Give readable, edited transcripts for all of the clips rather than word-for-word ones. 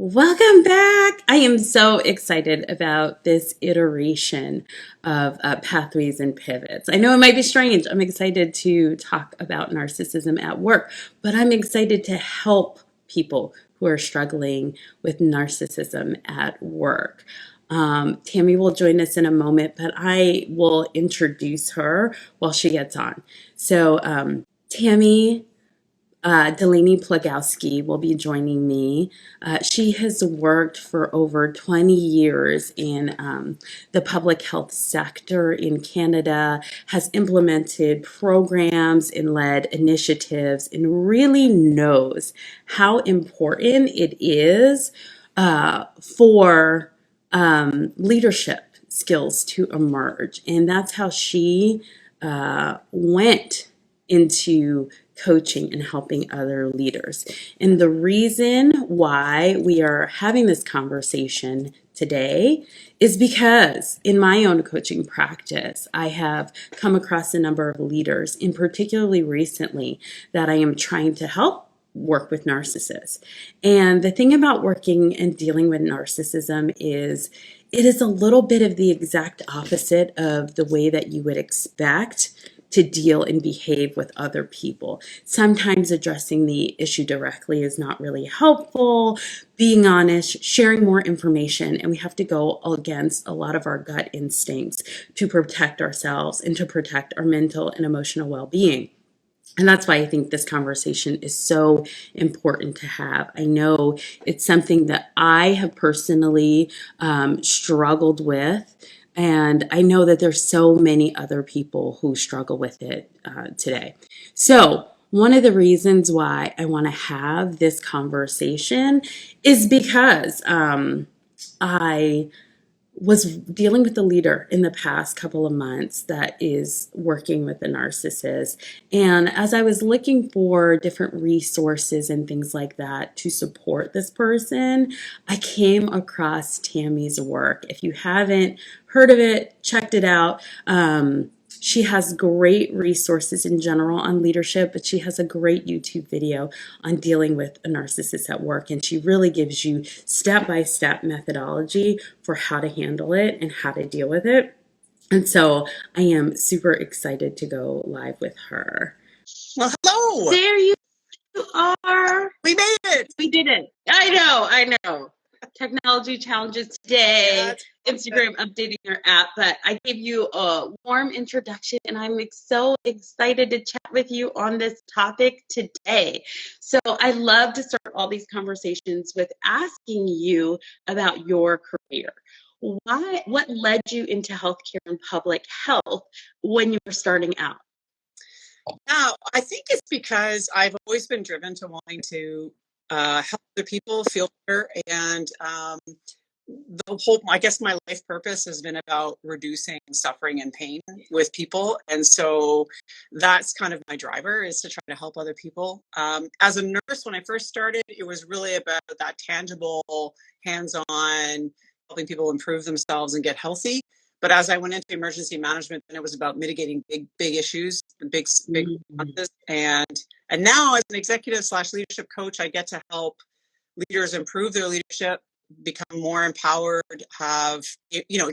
Welcome back. I am so excited about this iteration of Pathways and Pivots. I know it might be strange. I'm excited to talk about narcissism at work, but I'm excited to help people who are struggling with narcissism at work. Tammy will join us in a moment, but I will introduce her while she gets on. Tammy Delaney Plagowski will be joining me. She has worked for over 20 years in the public health sector in Canada, has implemented programs and led initiatives, and really knows how important it is for leadership skills to emerge. And that's how she went into coaching and helping other leaders. And the reason why we are having this conversation today is because in my own coaching practice, I have come across a number of leaders, and particularly recently, that I am trying to help work with narcissists. And the thing about working and dealing with narcissism is it is a little bit of the exact opposite of the way that you would expect to deal and behave with other people. Sometimes addressing the issue directly is not really helpful, being honest, sharing more information, and we have to go against a lot of our gut instincts to protect ourselves and to protect our mental and emotional well-being. And that's why I think this conversation is so important to have. I know it's something that I have personally struggled with. And I know that there's so many other people who struggle with it today. So one of the reasons why I want to have this conversation is because I was dealing with a leader in the past couple of months that is working with a narcissist. And as I was looking for different resources and things like that to support this person, I came across Tammy's work. If you haven't heard of it, checked it out. She has great resources in general on leadership, but she has a great YouTube video on dealing with a narcissist at work. And she really gives you step-by-step methodology for how to handle it and how to deal with it. And so I am super excited to go live with her. Well, hello. There you are. We made it. We did it. I know. Technology challenges today. Instagram updating their app, but I gave you a warm introduction and I'm so excited to chat with you on this topic today. So I love to start all these conversations with asking you about your career. What led you into healthcare and public health when you were starting out? Now, I think it's because I've always been driven to wanting to help other people feel better. And I guess my life purpose has been about reducing suffering and pain with people. And so that's kind of my driver, is to try to help other people. As a nurse, when I first started, it was really about that tangible, hands-on, helping people improve themselves and get healthy. But as I went into emergency management, then it was about mitigating big issues, big challenges. And now as an executive/leadership coach, I get to help leaders improve their leadership, become more empowered, have,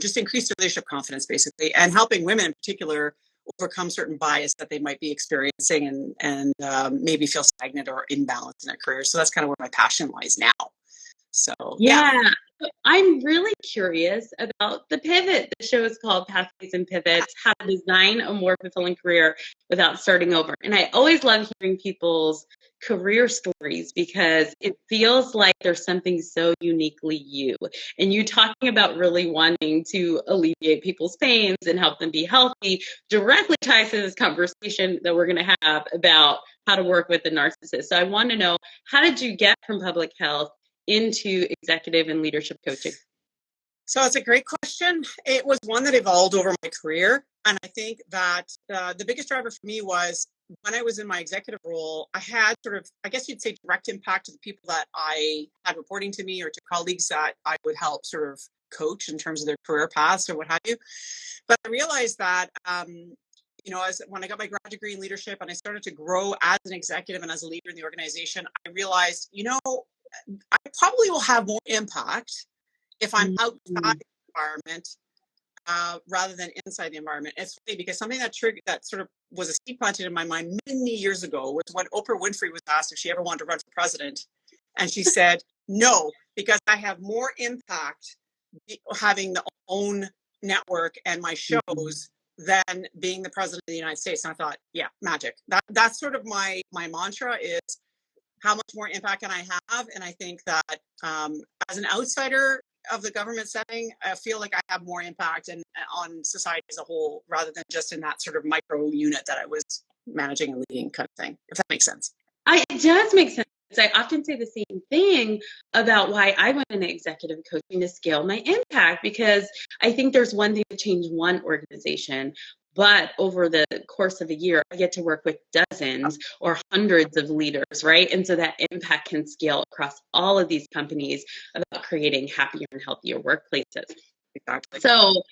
just increase their leadership confidence, basically, and helping women in particular overcome certain bias that they might be experiencing and maybe feel stagnant or imbalanced in their career. So that's kind of where my passion lies now. So, yeah. I'm really curious about the pivot. The show is called Pathways and Pivots, How to Design a More Fulfilling Career Without Starting Over. And I always love hearing people's career stories because it feels like there's something so uniquely you. And you talking about really wanting to alleviate people's pains and help them be healthy directly ties to this conversation that we're going to have about how to work with the narcissist. So I want to know, how did you get from public health into executive and leadership coaching? So it's a great question. It was one that evolved over my career. And I think that the biggest driver for me was when I was in my executive role, I had sort of, I guess you'd say, direct impact to the people that I had reporting to me or to colleagues that I would help sort of coach in terms of their career paths or what have you. But I realized that, when I got my grad degree in leadership and I started to grow as an executive and as a leader in the organization, I realized, I probably will have more impact if I'm outside Mhm. the environment rather than inside the environment. It's funny because something that sort of was a seed planted in my mind many years ago was when Oprah Winfrey was asked if she ever wanted to run for president, and she said no, because I have more impact having the own network and my Mhm. shows than being the president of the United States. And I thought, yeah, magic. That's sort of my mantra is how much more impact can I have? And I think that as an outsider of the government setting, I feel like I have more impact on society as a whole rather than just in that sort of micro unit that I was managing and leading kind of thing, if that makes sense. It does make sense. I often say the same thing about why I went into executive coaching to scale my impact, because I think there's one thing to change one organization, but over the course of a year, I get to work with dozens or hundreds of leaders, right? And so that impact can scale across all of these companies about creating happier and healthier workplaces. Exactly. So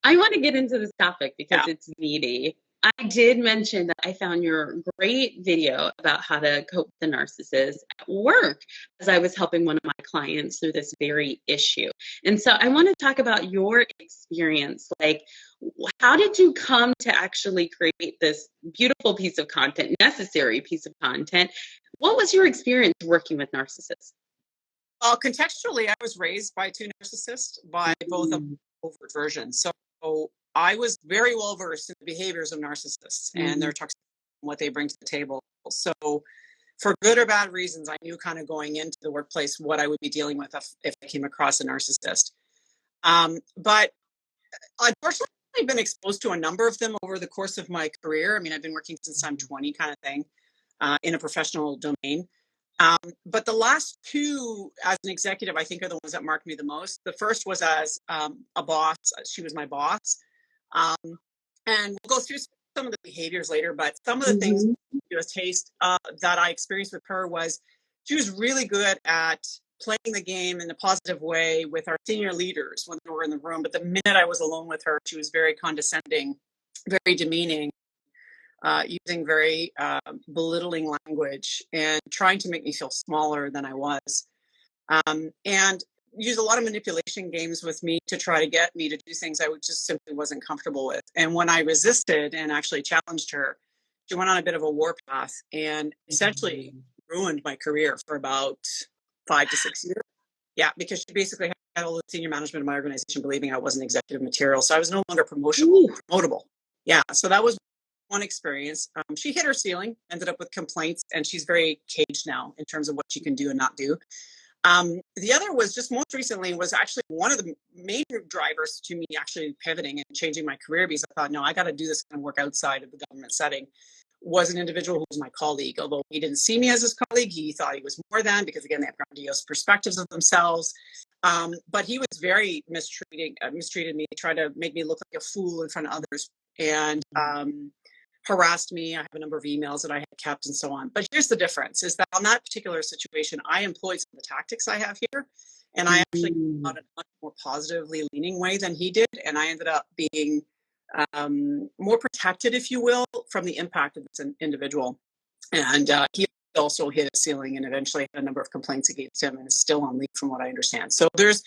I want to get into this topic because Yeah. it's meaty. I did mention that I found your great video about how to cope with the narcissist at work as I was helping one of my clients through this very issue. And so I want to talk about your experience. Like, how did you come to actually create this beautiful piece of content, necessary piece of content? What was your experience working with narcissists? Well, contextually, I was raised by two narcissists, by both of Mm-hmm. overt versions. So I was very well versed in the behaviors of narcissists and their toxicity and what they bring to the table. So, for good or bad reasons, I knew kind of going into the workplace what I would be dealing with if I came across a narcissist. But unfortunately, I've been exposed to a number of them over the course of my career. I mean, I've been working since I'm 20, kind of thing, in a professional domain. But the last two, as an executive, I think are the ones that marked me the most. The first was as a boss. She was my boss. Um, and we'll go through some of the behaviors later, but some of the things, Mm-hmm. a taste that I experienced with her was she was really good at playing the game in a positive way with our senior leaders when they were in the room. But the minute I was alone with her, she was very condescending, very demeaning, using very belittling language and trying to make me feel smaller than I was. And use a lot of manipulation games with me to try to get me to do things I just simply wasn't comfortable with. And when I resisted and actually challenged her, she went on a bit of a warpath and essentially ruined my career for about 5 to 6 years. Yeah, because she basically had all the senior management of my organization believing I wasn't executive material. So I was no longer promotable. Yeah. So that was one experience. She hit her ceiling, ended up with complaints, and she's very caged now in terms of what she can do and not do. The other was just most recently was actually one of the major drivers to me actually pivoting and changing my career, because I thought, no, I got to do this kind of work outside of the government setting. Was an individual who was my colleague. Although he didn't see me as his colleague, he thought he was more than, because again, they have grandiose perspectives of themselves. But he was very mistreated me, tried to make me look like a fool in front of others, and harassed me. I have a number of emails that I had kept and so on. But here's the difference is that on that particular situation, I employed some of the tactics I have here. And I actually got a much more positively leaning way than he did. And I ended up being more protected, if you will, from the impact of this individual. And he also hit a ceiling and eventually had a number of complaints against him and is still on leave from what I understand. So there's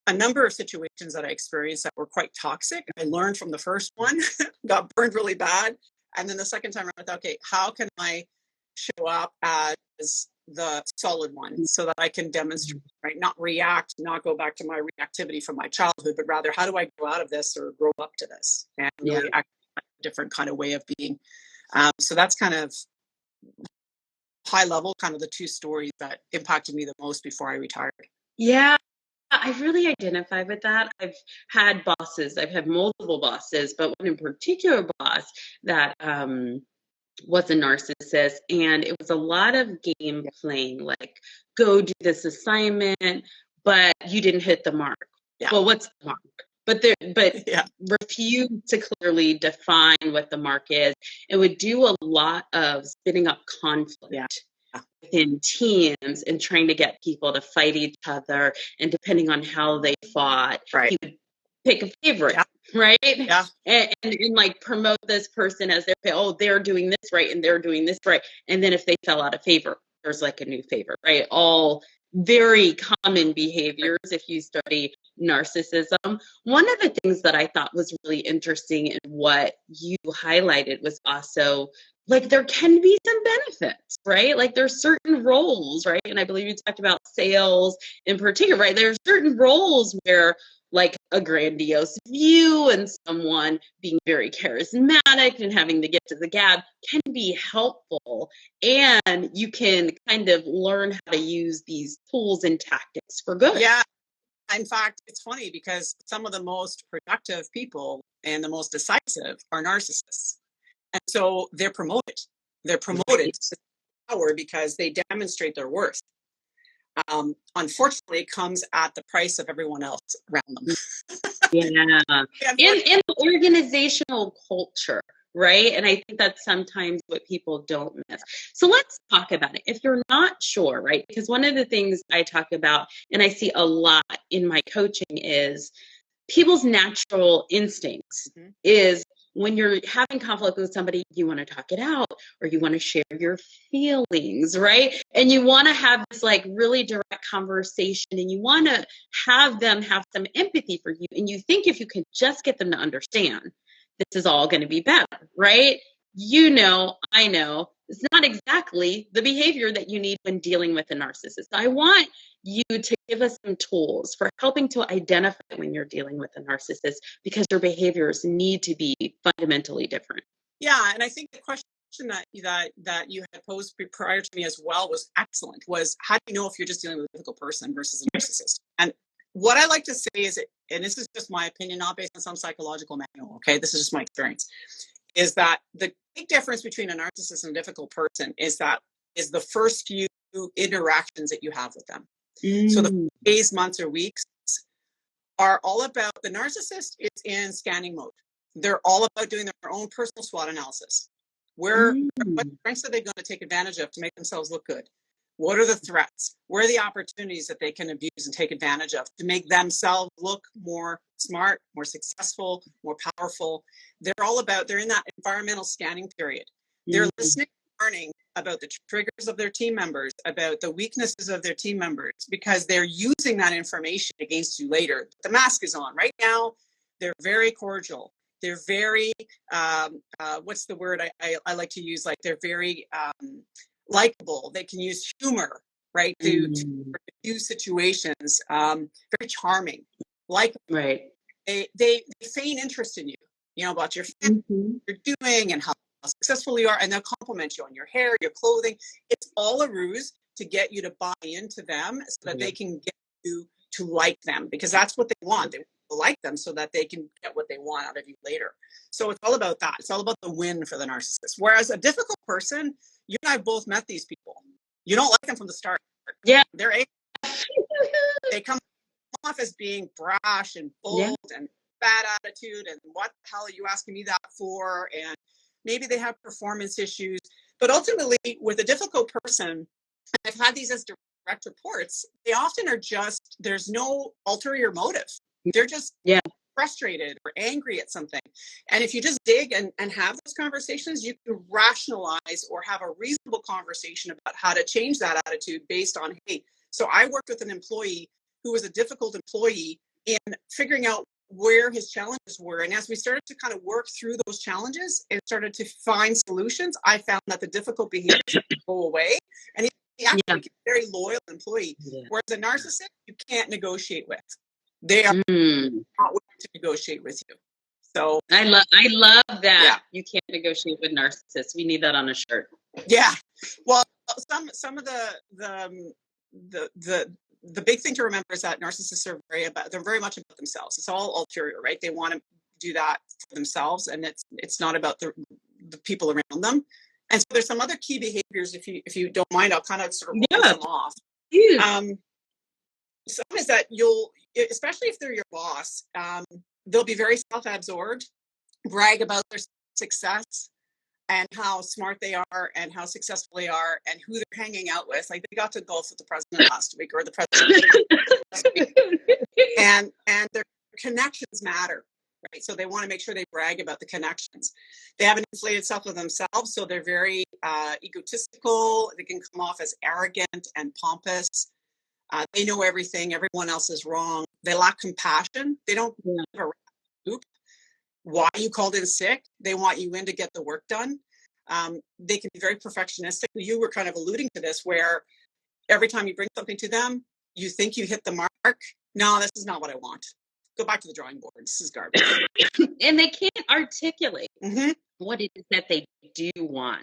a number of situations that I experienced that were quite toxic. I learned from the first one, got burned really bad. And then the second time I thought, okay, how can I show up as the solid one so that I can demonstrate, right? Not react, not go back to my reactivity from my childhood, but rather how do I grow out of this or grow up to this and really act a different kind of way of being. So that's kind of high level, kind of the two stories that impacted me the most before I retired. Yeah, I really identify with that. I've had bosses, I've had multiple bosses, but one in particular boss that was a narcissist. And it was a lot of game playing, like, go do this assignment, but you didn't hit the mark. Yeah. Well, what's the mark? But Yeah. refuse to clearly define what the mark is. It would do a lot of spinning up conflict. Yeah. Within teams and trying to get people to fight each other, and depending on how they fought, Right. he would pick a favorite, Yeah. right? Yeah. And like promote this person as they're doing this right and they're doing this right, and then if they fell out of favor, there's like a new favorite, right? All very common behaviors if you study narcissism. One of the things that I thought was really interesting in what you highlighted was also like there can be some benefits, right? Like there's certain roles, right? And I believe you talked about sales in particular, right? There's certain roles where like a grandiose view and someone being very charismatic and having to get to the gab can be helpful. And you can kind of learn how to use these tools and tactics for good. Yeah. In fact, it's funny because some of the most productive people and the most decisive are narcissists. And so they're promoted. They're promoted to power because they demonstrate their worth. Unfortunately, it comes at the price of everyone else around them. Yeah. In organizational culture, right? And I think that's sometimes what people don't miss. So let's talk about it. If you're not sure, right? Because one of the things I talk about and I see a lot in my coaching is people's natural instincts is when you're having conflict with somebody, you want to talk it out or you want to share your feelings, right? And you want to have this like really direct conversation and you want to have them have some empathy for you. And you think if you can just get them to understand, this is all going to be better, right? You know, I know it's not exactly the behavior that you need when dealing with a narcissist. I want you to give us some tools for helping to identify when you're dealing with a narcissist because your behaviors need to be fundamentally different. Yeah, and I think the question that you had posed prior to me as well was excellent. Was how do you know if you're just dealing with a difficult person versus a narcissist? And what I like to say is, and this is just my opinion, not based on some psychological manual. Okay, this is just my experience. Is that the big difference between a narcissist and a difficult person is the first few interactions that you have with them. So the days, months, or weeks are all about the narcissist is in scanning mode. They're all about doing their own personal SWOT analysis. What strengths are they going to take advantage of to make themselves look good? What are the threats? Where are the opportunities that they can abuse and take advantage of to make themselves look more smart, more successful, more powerful? They're in that environmental scanning period. They're listening, learning about the triggers of their team members, about the weaknesses of their team members, because they're using that information against you later. The mask is on. Right now, they're very cordial. They're very, what's the word I like to use? Like they're very likable. They can use humor, right, to diffuse situations. Very charming. Like right. They feign interest in you, about your family, what you're doing, and how successful you are, and they'll compliment you on your hair, your clothing. It's all a ruse to get you to buy into them so that they can get you to like them, because that's what they want. They want to like them so that they can get what they want out of you later. So it's all about that. It's all about the win for the narcissist. Whereas a difficult person, you and I both met these people. You don't like them from the start. Yeah. They come off as being brash and bold and bad attitude, and what the hell are you asking me that for? And maybe they have performance issues. But ultimately, with a difficult person, I've had these as direct reports, they often are just, there's no ulterior motive. They're just frustrated or angry at something. And if you just dig and have those conversations, you can rationalize or have a reasonable conversation about how to change that attitude based on, hey, so I worked with an employee who was a difficult employee in figuring out where his challenges were. And as we started to kind of work through those challenges and started to find solutions, I found that the difficult behaviors go away. And he actually became a very loyal employee. Whereas a narcissist, you can't negotiate with. They are not willing to negotiate with you. So I love that you can't negotiate with narcissists. We need that on a shirt. Yeah. Well, some of the big thing to remember is that narcissists are they're very much about themselves. It's all ulterior, right? They want to do that for themselves, and it's not about the people around them. And so there's some other key behaviors. If you don't mind, I'll kind of sort of roll them off. Some is that especially if they're your boss, they'll be very self-absorbed, brag about their success and how smart they are and how successful they are and who they're hanging out with. Like they got to golf with the president last week or the president last week. And their connections matter, right? So they want to make sure they brag about the connections. They have an inflated self of themselves, so they're very egotistical. They can come off as arrogant and pompous. They know everything. Everyone else is wrong. They lack compassion. They don't give a hoop why you called in sick. They want you in to get the work done. They can be very perfectionistic. You were kind of alluding to this, where every time you bring something to them, you think you hit the mark. No, this is not what I want. Go back to the drawing board. This is garbage. And they can't articulate what it is that they do want,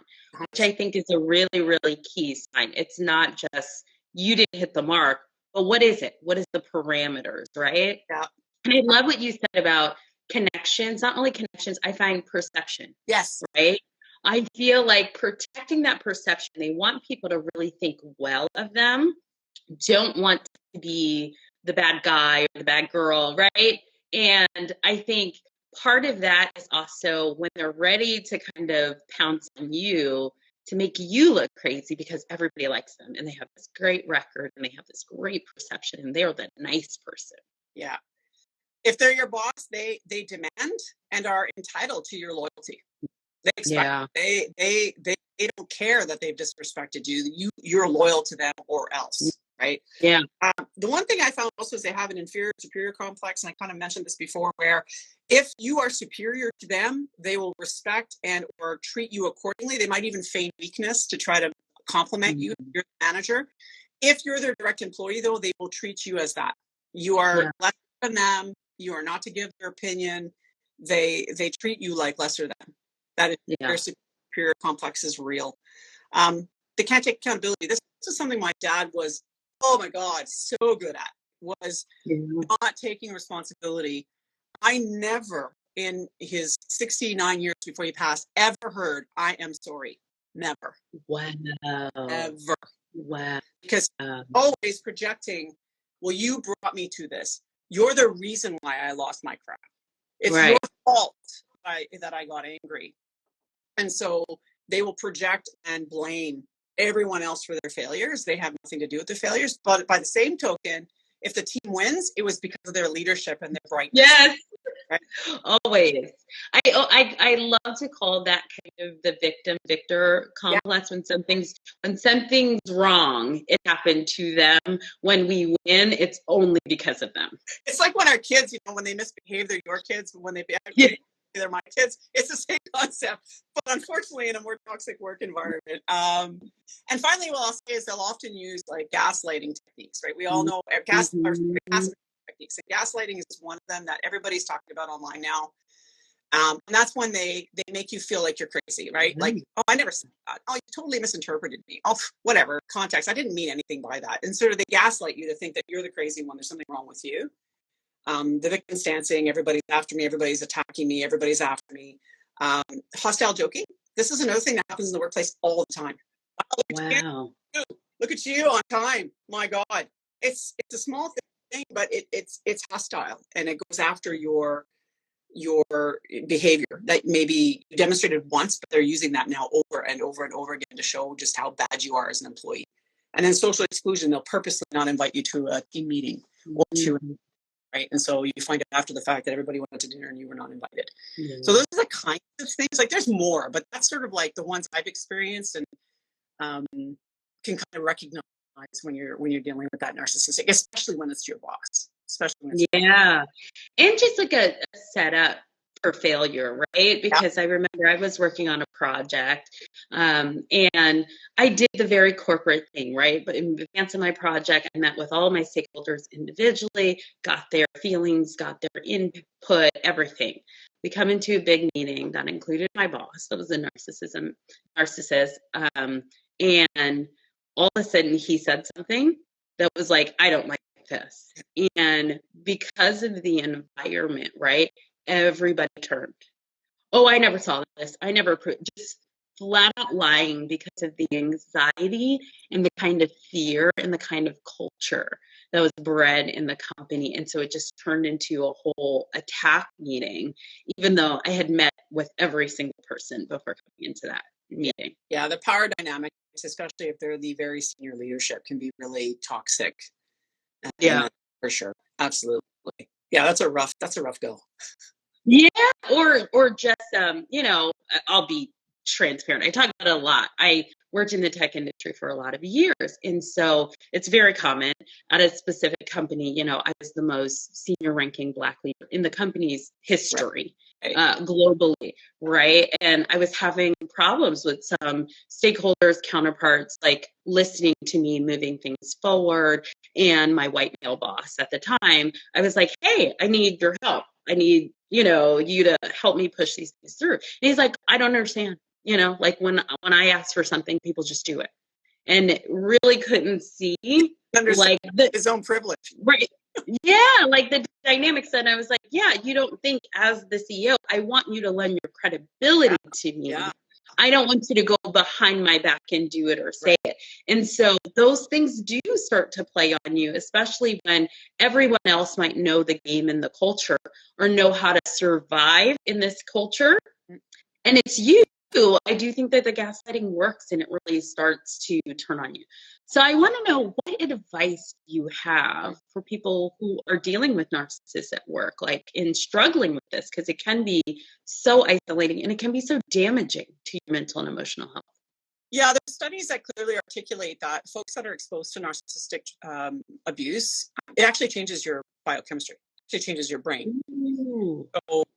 which I think is a really, really key sign. It's not just you didn't hit the mark, but what is it? What is the parameters, right? Yeah. And I love what you said about connections. Not only connections, I find perception. Yes. Right? I feel like protecting that perception. They want people to really think well of them, don't want to be the bad guy or the bad girl, right? And I think part of that is also when they're ready to kind of pounce on you to make you look crazy because everybody likes them and they have this great record and they have this great perception and they're the nice person. Yeah. If they're your boss, they demand and are entitled to your loyalty. They expect they don't care that they've disrespected you. You're loyal to them or else, right? Yeah. The one thing I found also is they have an inferior superior complex, and I kind of mentioned this before, where if you are superior to them, they will respect and or treat you accordingly. They might even feign weakness to try to compliment you, your manager. If you're their direct employee, though, they will treat you as that. You are less than them. You are not to give their opinion. They treat you like lesser than. That is their superior complex is real. They can't take accountability. This is something my dad was, oh my God, so good at, was not taking responsibility. I never, in his 69 years before he passed, ever heard, I am sorry. Never. Wow. Ever. Wow. Because always projecting, well, you brought me to this. You're the reason why I lost my crap. It's your fault that I got angry. And so they will project and blame everyone else for their failures. They have nothing to do with the failures. But by the same token, if the team wins, it was because of their leadership and their brightness. Yes. Right? Always. I love to call that kind of the victim-victor complex. When something's wrong, it happened to them. When we win, it's only because of them. It's like when our kids, when they misbehave, they're your kids. When they they're my kids. It's the same concept, but unfortunately in a more toxic work environment. And finally, what I'll say is they'll often use like gaslighting techniques, right? We all know gaslighting techniques, and gaslighting is one of them that everybody's talking about online now. And that's when they make you feel like you're crazy, right? Like, oh, I never said that. Oh, you totally misinterpreted me. Oh, whatever, context. I didn't mean anything by that. And sort of they gaslight you to think that you're the crazy one. There's something wrong with you. The victim stancing, everybody's after me, everybody's attacking me, everybody's after me. Hostile joking. This is another thing that happens in the workplace all the time. Wow. Look at you on time. My God. It's a small thing, but it's hostile, and it goes after your behavior that maybe you demonstrated once, but they're using that now over and over and over again to show just how bad you are as an employee. And then social exclusion, they'll purposely not invite you to a team meeting or to right? And so you find out after the fact that everybody went to dinner and you were not invited. So those are the kinds of things. Like there's more, but that's sort of like the ones I've experienced and can kind of recognize when you're dealing with that narcissistic, especially when it's your boss. Especially when it's and just like a setup for failure, right? Because I remember I was working on a project and I did the very corporate thing, right? But in advance of my project, I met with all my stakeholders individually, got their feelings, got their input, everything. We come into a big meeting that included my boss, that was a narcissist. And all of a sudden he said something that was like, I don't like this. And because of the environment, right? Everybody turned. Oh, I never saw this. I never approved. Just flat out lying because of the anxiety and the kind of fear and the kind of culture that was bred in the company. And so it just turned into a whole attack meeting, even though I had met with every single person before coming into that meeting. Yeah, the power dynamics, especially if they're the very senior leadership, can be really toxic. For sure. Absolutely. Yeah, that's a rough go. Yeah, or just you know, I'll be transparent. I talk about it a lot. I worked in the tech industry for a lot of years, and so it's very common at a specific company. You know, I was the most senior ranking Black leader in the company's history, Right. globally, right? And I was having problems with some stakeholders, counterparts, like listening to me, moving things forward. And my white male boss at the time, I was like, "Hey, I need your help. I need, you know, you to help me push these things through." And he's like, "I don't understand. You know, like when I ask for something, people just do it." And really couldn't see Understand like his own privilege. right. Yeah, like the dynamics. And I was like, yeah, you don't think as the CEO, I want you to lend your credibility to me. Yeah. I don't want you to go behind my back and do it or say it. And so those things do start to play on you, especially when everyone else might know the game and the culture or know how to survive in this culture. And it's you. I do think that the gaslighting works and it really starts to turn on you. So I want to know, what advice you have for people who are dealing with narcissists at work, like in struggling with this, because it can be so isolating and it can be so damaging to your mental and emotional health. Yeah, there's studies that clearly articulate that folks that are exposed to narcissistic abuse, it actually changes your biochemistry. It changes your brain. Ooh. So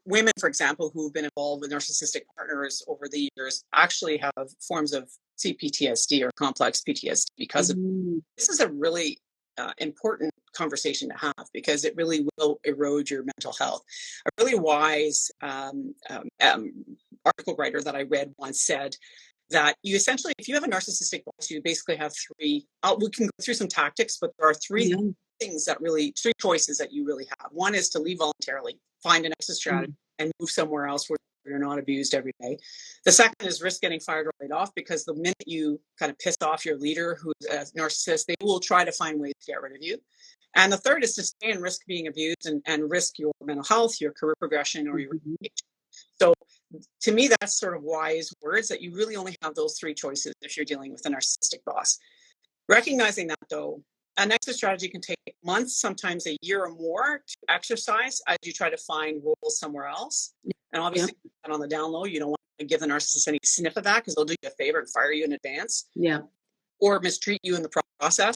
women, for example, who've been involved with narcissistic partners over the years actually have forms of CPTSD or complex PTSD because of this. Is a really important conversation to have because it really will erode your mental health. A really wise article writer that I read once said that you essentially, if you have a narcissistic boss, you basically have three. We can go through some tactics, but there are three things that really, three choices that you really have. One is to leave voluntarily, find an exit strategy, and move somewhere else where you're not abused every day. The second is risk getting fired or laid off, because the minute you kind of piss off your leader who's a narcissist, they will try to find ways to get rid of you. And the third is to stay and risk being abused and risk your mental health, your career progression, or your age. So to me, that's sort of wise words, that you really only have those three choices if you're dealing with a narcissistic boss. Recognizing that, though, an exit strategy can take months, sometimes a year or more, to exercise as you try to find roles somewhere else. And obviously, on the down low, you don't want to give the narcissist any sniff of that, because they'll do you a favor and fire you in advance. Yeah. Or mistreat you in the process.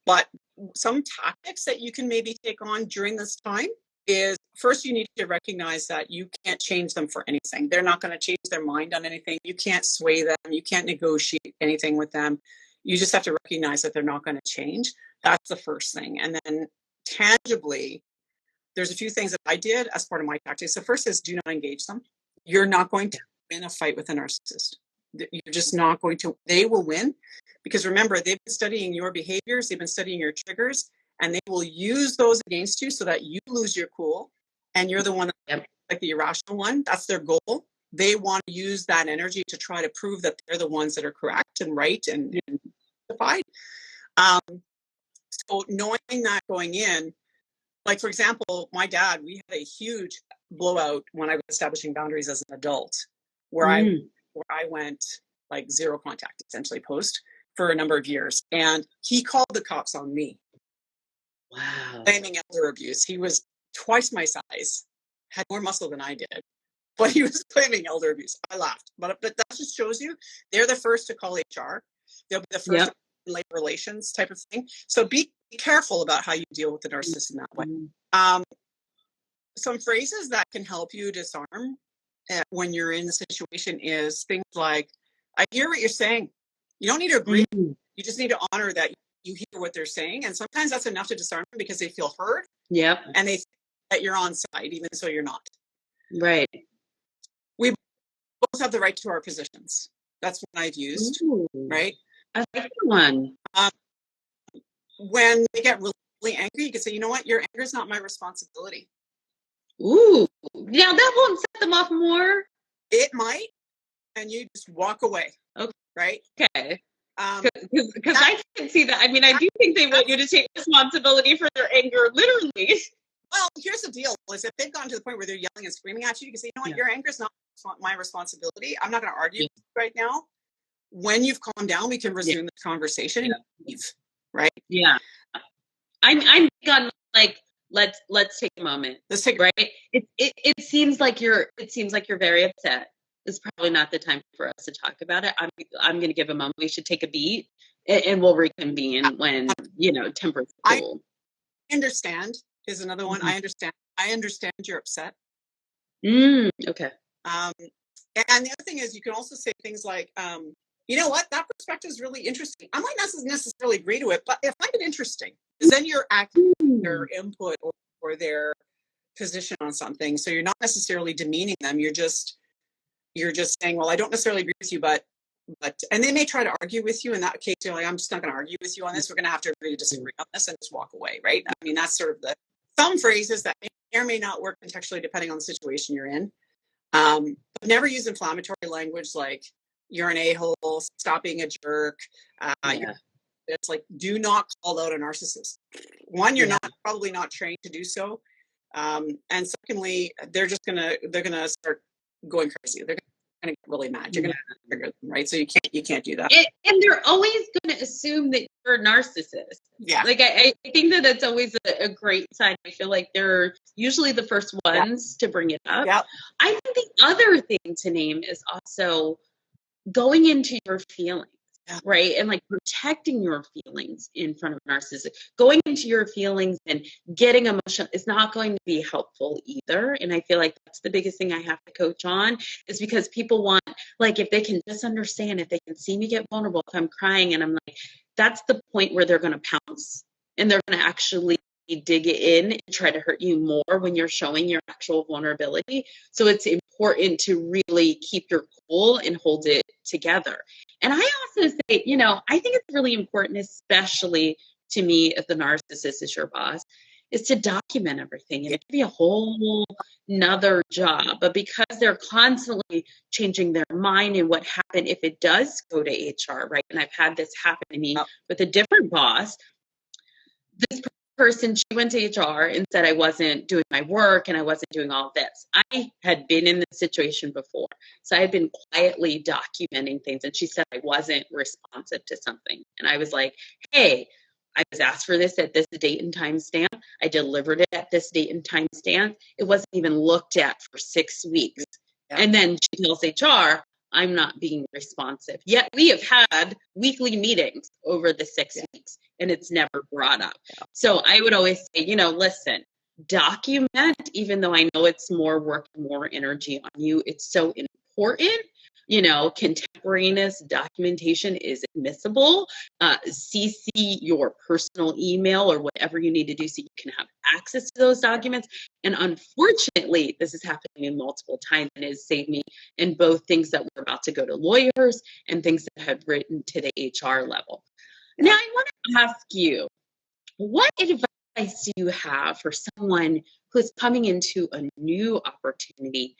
But some tactics that you can maybe take on during this time is, first, you need to recognize that you can't change them for anything. They're not going to change their mind on anything. You can't sway them. You can't negotiate anything with them. You just have to recognize that they're not going to change. That's the first thing. And then tangibly, there's a few things that I did as part of my tactics. The first is, do not engage them. You're not going to win a fight with a narcissist. You're just not going to. They will win, because remember, they've been studying your behaviors, they've been studying your triggers, and they will use those against you so that you lose your cool and you're the one that's like the irrational one. That's their goal. They want to use that energy to try to prove that they're the ones that are correct and right and justified. So knowing that going in, like, for example, my dad, we had a huge blowout when I was establishing boundaries as an adult, where I went like zero contact, essentially, post, for a number of years. And he called the cops on me. Wow. Claiming elder abuse. He was twice my size, had more muscle than I did, but he was claiming elder abuse. I laughed. But that just shows you, they're the first to call HR. They'll be the first to labor relations type of thing. So be careful about how you deal with the narcissist in that way. Some phrases that can help you disarm when you're in the situation is things like, I hear what you're saying. You don't need to agree. You just need to honor that you hear what they're saying. And sometimes that's enough to disarm them, because they feel heard. Yep. And they think that you're on side, even so you're not. Right. We both have the right to our positions. That's what I've used. Right. I like that one. When they get really angry, you can say, you know what, your anger is not my responsibility. Ooh. Now that won't set them off more. It might. And you just walk away. Okay. Right. Okay. Because I can see that. I mean, I do think they want you to take responsibility for their anger, literally. Well, here's the deal: is if they've gotten to the point where they're yelling and screaming at you, you can say, you know what, your anger is not my responsibility. I'm not going to argue right now. When you've calmed down, we can resume the conversation and leave. Right? Yeah. I'm big on, like, let's take a moment. Let's take right. It seems like you're very upset. It's probably not the time for us to talk about it. I'm going to give a moment. We should take a beat, and we'll reconvene when temperature's cool. I understand is another one. I understand you're upset. Okay. And the other thing is, you can also say things like, you know what, that perspective is really interesting. I might not necessarily agree to it, but I find it interesting, because then you're acting their input or their position on something. So you're not necessarily demeaning them. You're just saying, well, I don't necessarily agree with you, but and they may try to argue with you. In that case, you're like, I'm just not going to argue with you on this. We're going to have to agree to disagree on this and just walk away, right? I mean, that's sort of some phrases that may or may not work contextually depending on the situation you're in. But never use inflammatory language like "you're an a-hole," "stop being a jerk." It's like, do not call out a narcissist. One, you're probably not trained to do so, and secondly, they're gonna start going crazy. They're gonna get really mad. You're gonna trigger them, right? So you can't do that. And they're always gonna assume that you're a narcissist. Yeah. Like I think that that's always a great sign. I feel like they're usually the first ones to bring it up. Yeah. I think the other thing to name is also going into your feelings. Right. And like protecting your feelings in front of a narcissist, going into your feelings and getting emotional is not going to be helpful either. And I feel like that's the biggest thing I have to coach on, is because people want, like, if they can just understand, if they can see me get vulnerable, if I'm crying, and I'm like, that's the point where they're going to pounce and they're going to actually dig in and try to hurt you more when you're showing your actual vulnerability. So it's important to really keep your cool and hold it together. And I also say, I think it's really important, especially to me, if the narcissist is your boss, is to document everything. And it can be a whole nother job, but because they're constantly changing their mind and what happened if it does go to HR, right? And I've had this happen to me with a different boss. This person, she went to HR and said I wasn't doing my work and I wasn't doing all of this. I had been in this situation before. So I had been quietly documenting things, and she said I wasn't responsive to something. And I was like, hey, I was asked for this at this date and time stamp. I delivered it at this date and time stamp. It wasn't even looked at for 6 weeks. Yeah. And then she tells HR, I'm not being responsive. Yet we have had weekly meetings over the 6 weeks, and it's never brought up. So I would always say, listen, document, even though I know it's more work, more energy on you. It's so important. Contemporaneous documentation is admissible. CC your personal email or whatever you need to do so you can have access to those documents. And unfortunately, this is happening multiple times, and it has saved me in both things that were about to go to lawyers and things that had written to the HR level. Now, I want to ask you, what advice do you have for someone who's coming into a new opportunity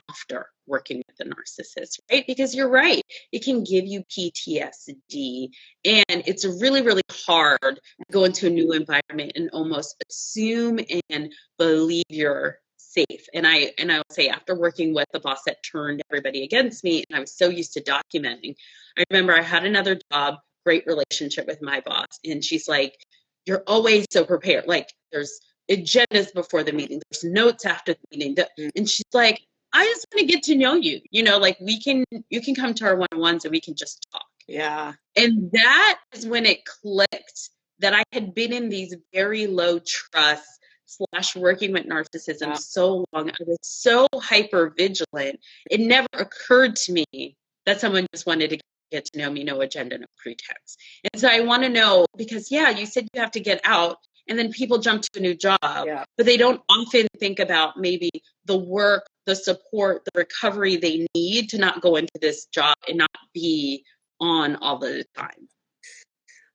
after working with a narcissist, right? Because you're right, it can give you PTSD, and it's really, really hard to go into a new environment and almost assume and believe you're safe. And I'll say, after working with the boss that turned everybody against me, and I was so used to documenting, I remember I had another job, great relationship with my boss, and she's like, you're always so prepared. Like, there's agendas before the meeting, there's notes after the meeting, and she's like, I just want to get to know you. Like, you can come to our one-on-ones and we can just talk. Yeah. And that is when it clicked that I had been in these very low trust / working with narcissism so long. I was so hyper vigilant. It never occurred to me that someone just wanted to get to know me, no agenda, no pretense. And so I want to know, because you said you have to get out, and then people jump to a new job, but they don't often think about maybe the work, the support, the recovery they need to not go into this job and not be on all the time.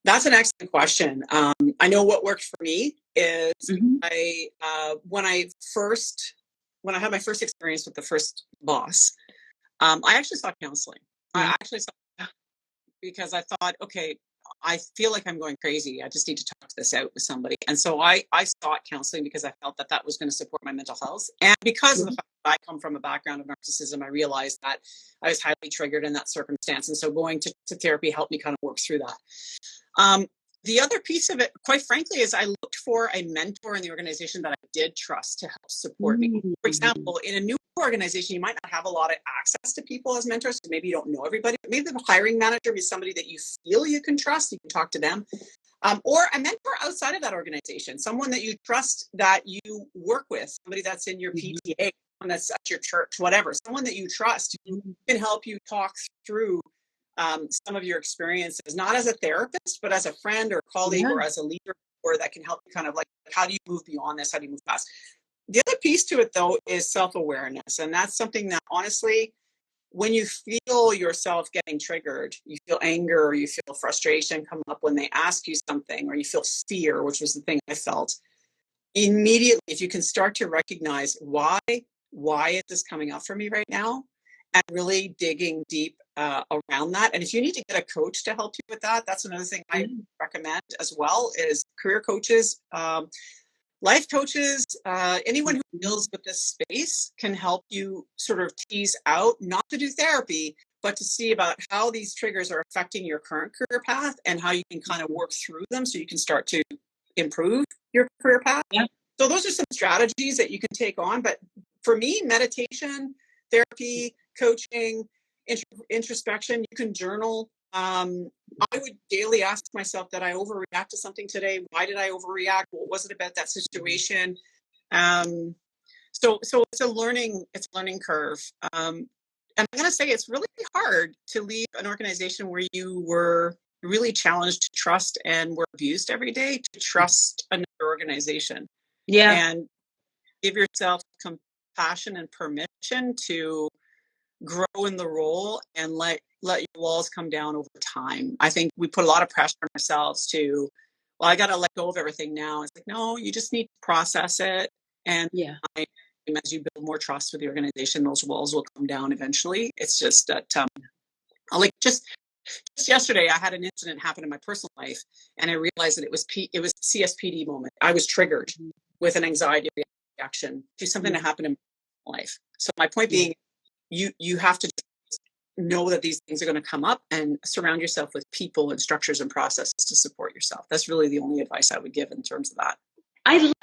That's an excellent question. I know what worked for me is when I had my first experience with the first boss, I actually sought counseling. I actually sought, because I thought, okay, I feel like I'm going crazy. I just need to talk this out with somebody. And so I sought counseling because I felt that was going to support my mental health. And because of the fact that I come from a background of narcissism, I realized that I was highly triggered in that circumstance. And so going to therapy helped me kind of work through that. The other piece of it, quite frankly, is I looked for a mentor in the organization that I did trust to help support me. For example, in a new organization, you might not have a lot of access to people as mentors. So maybe you don't know everybody. Maybe the hiring manager is somebody that you feel you can trust. You can talk to them. Or a mentor outside of that organization, someone that you trust that you work with, somebody that's in your PTA, someone that's at your church, whatever, someone that you trust who can help you talk through some of your experiences, not as a therapist, but as a friend or colleague or as a leader, or that can help you kind of like, how do you move beyond this? How do you move past? The other piece to it, though, is self-awareness. And that's something that, honestly, when you feel yourself getting triggered, you feel anger or you feel frustration come up when they ask you something, or you feel fear, which was the thing I felt, immediately, if you can start to recognize why is this coming up for me right now, and really digging deep around that. And if you need to get a coach to help you with that, that's another thing I recommend as well, is career coaches, life coaches, anyone who deals with this space can help you sort of tease out, not to do therapy, but to see about how these triggers are affecting your current career path and how you can kind of work through them so you can start to improve your career path. Yeah. So those are some strategies that you can take on. But for me, meditation, therapy, coaching, introspection, you can journal. I would daily ask myself, did I overreact to something today? Why did I overreact? What was it about that situation? So it's a learning curve. And I'm going to say it's really hard to leave an organization where you were really challenged to trust and were abused every day, to trust another organization. Yeah. And give yourself compassion and permission to grow in the role and let your walls come down over time. I think we put a lot of pressure on ourselves to, well, I got to let go of everything now. It's like, no, you just need to process it. And as you build more trust with the organization, those walls will come down eventually. It's just that, like just yesterday, I had an incident happen in my personal life, and I realized that it was CSPD moment. I was triggered with an anxiety reaction to something that happened in my life. So my point being, you have to know that these things are going to come up, and surround yourself with people and structures and processes to support yourself. That's really the only advice I would give in terms of that. I love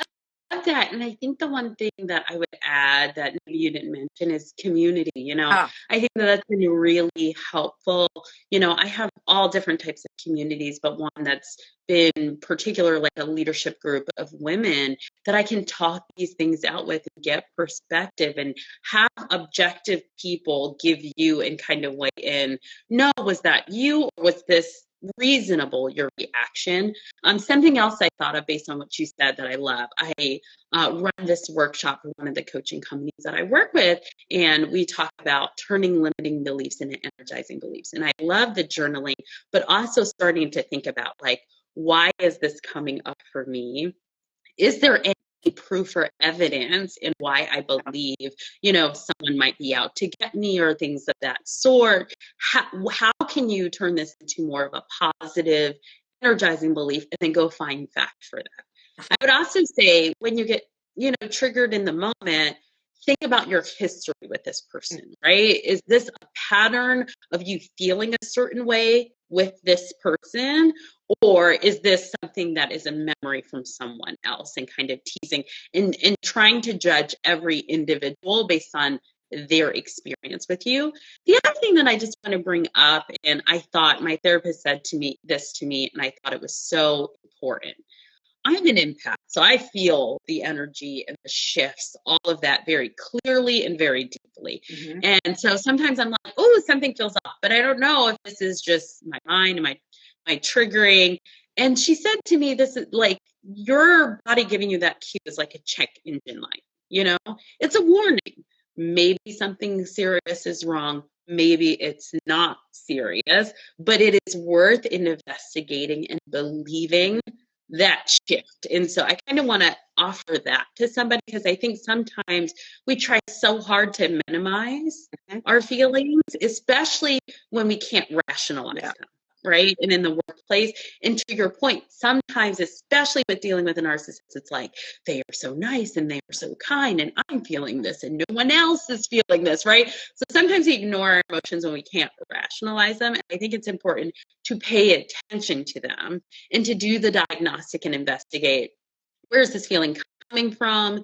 that. And I think the one thing that I would add that maybe you didn't mention is community. I think that's been really helpful. I have all different types of communities, but one that's been particular, like a leadership group of women that I can talk these things out with and get perspective and have objective people give you and kind of weigh in. No, was that you, or was this reasonable, your reaction? Something else I thought of based on what you said that I love. I run this workshop for one of the coaching companies that I work with, and we talk about turning limiting beliefs into energizing beliefs. And I love the journaling, but also starting to think about, like, why is this coming up for me? Is there any proof or evidence in why I believe, someone might be out to get me, or things of that sort? How can you turn this into more of a positive, energizing belief, and then go find fact for that? I would also say, when you get, triggered in the moment, think about your history with this person, right? Is this a pattern of you feeling a certain way with this person? Or is this something that is a memory from someone else, and kind of teasing and trying to judge every individual based on their experience with you? The other thing that I just want to bring up, and I thought my therapist said this to me, and I thought it was so important. I'm an empath, so I feel the energy and the shifts, all of that very clearly and very deeply. Mm-hmm. And so sometimes I'm like, oh, something feels off, but I don't know if this is just my mind and my triggering. And she said to me, this is like your body giving you that cue is like a check engine light. It's a warning. Maybe something serious is wrong. Maybe it's not serious, but it is worth investigating and believing that shift. And so I kind of want to offer that to somebody, because I think sometimes we try so hard to minimize our feelings, especially when we can't rationalize them. right? And in the workplace. And to your point, sometimes, especially with dealing with a narcissist, it's like they are so nice and they are so kind, and I'm feeling this and no one else is feeling this, right? So sometimes we ignore our emotions when we can't rationalize them. And I think it's important to pay attention to them and to do the diagnostic and investigate, where is this feeling coming from?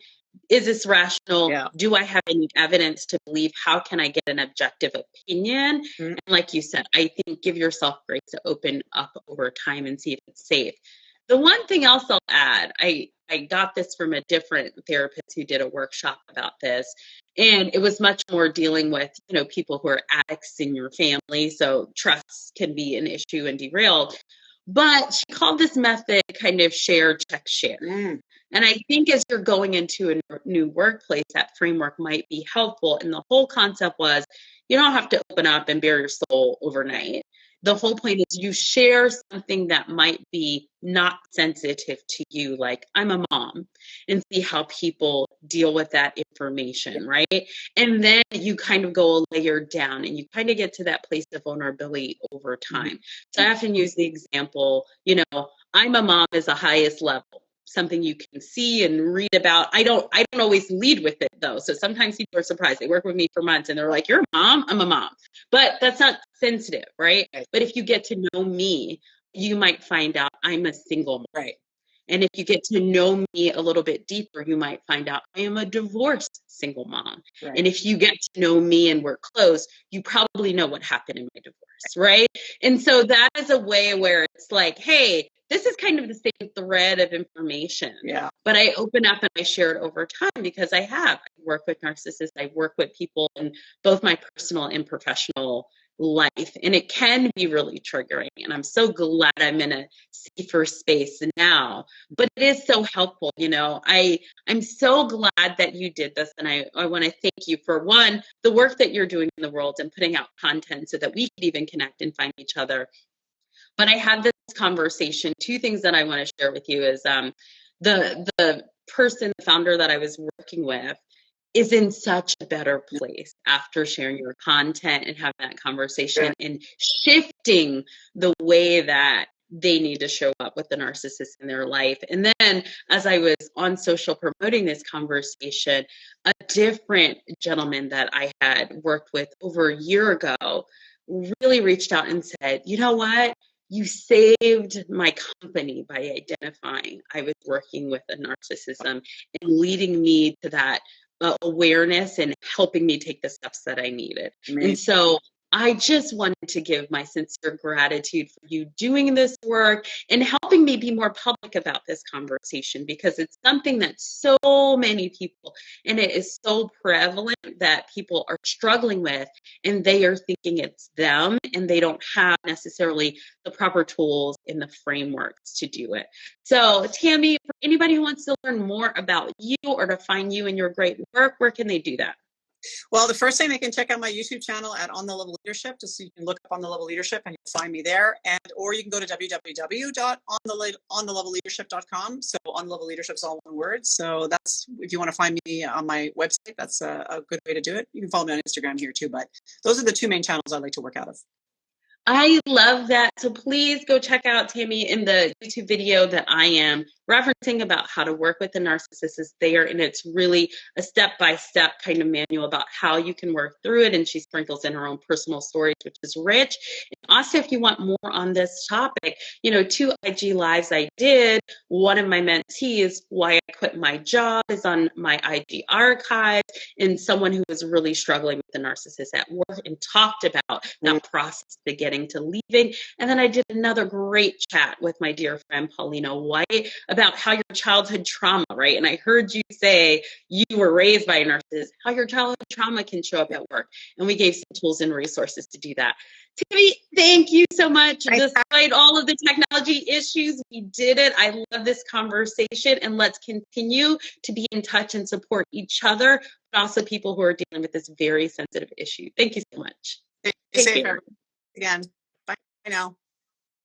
Is this rational? Yeah. Do I have any evidence to believe? How can I get an objective opinion? And like you said, I think give yourself grace to open up over time and see if it's safe. The one thing else I'll add, I got this from a different therapist who did a workshop about this. And it was much more dealing with, people who are addicts in your family. So trust can be an issue and derailed. But she called this method kind of share, check, share. And I think as you're going into a new workplace, that framework might be helpful. And the whole concept was, you don't have to open up and bare your soul overnight. The whole point is you share something that might be not sensitive to you, like I'm a mom, and see how people deal with that information, right? And then you kind of go a layer down and you kind of get to that place of vulnerability over time. So I often use the example, I'm a mom is the highest level, something you can see and read about. I don't always lead with it though. So sometimes people are surprised. They work with me for months and they're like, you're a mom? I'm a mom. But that's not sensitive, right? But if you get to know me, you might find out I'm a single mom. Right. And if you get to know me a little bit deeper, you might find out I am a divorced single mom. Right. And if you get to know me and we're close, you probably know what happened in my divorce, right? And so that is a way where it's like, hey, this is kind of the same thread of information. Yeah. But I open up and I share it over time because I work with narcissists. I work with people in both my personal and professional life, and it can be really triggering. And I'm so glad I'm in a safer space now, but it is so helpful. I'm so glad that you did this. And I want to thank you for the work that you're doing in the world and putting out content so that we could even connect and find each other. But I had this conversation. Two things that I want to share with you is the founder that I was working with is in such a better place after sharing your content and having that conversation and shifting the way that they need to show up with the narcissist in their life. And then as I was on social promoting this conversation, a different gentleman that I had worked with over a year ago really reached out and said, you know what? You saved my company by identifying I was working with a narcissism and leading me to that awareness and helping me take the steps that I needed. Amazing. And so I just wanted to give my sincere gratitude for you doing this work and helping me be more public about this conversation, because it's something that so many people, and it is so prevalent, that people are struggling with, and they are thinking it's them and they don't have necessarily the proper tools and the frameworks to do it. So Tammy, for anybody who wants to learn more about you or to find you and your great work, where can they do that? Well, the first thing, they can check out my YouTube channel at On the Level Leadership. Just so you can look up On the Level Leadership and you'll find me there. Or you can go to www.onthelevelleadership.com. So On the Level Leadership is all one word. So that's, if you want to find me on my website, that's a good way to do it. You can follow me on Instagram here too, but those are the two main channels I like to work out of. I love that. So please go check out Tammy in the YouTube video that I am referencing about how to work with the narcissist is there. And it's really a step-by-step kind of manual about how you can work through it. And she sprinkles in her own personal stories, which is rich. And also, if you want more on this topic, 2 IG lives I did. One of my mentees, Why I Quit My Job, is on my IG archive. And someone who was really struggling with the narcissist at work and talked about that process to getting to leaving. And then I did another great chat with my dear friend Paulina White about how your childhood trauma, right? And I heard you say you were raised by a narcissist, how your childhood trauma can show up at work. And we gave some tools and resources to do that. Tammy, thank you so much. Despite all of the technology issues, we did it. I love this conversation, and let's continue to be in touch and support each other, but also people who are dealing with this very sensitive issue. Thank you so much. Stay safe again. Bye now.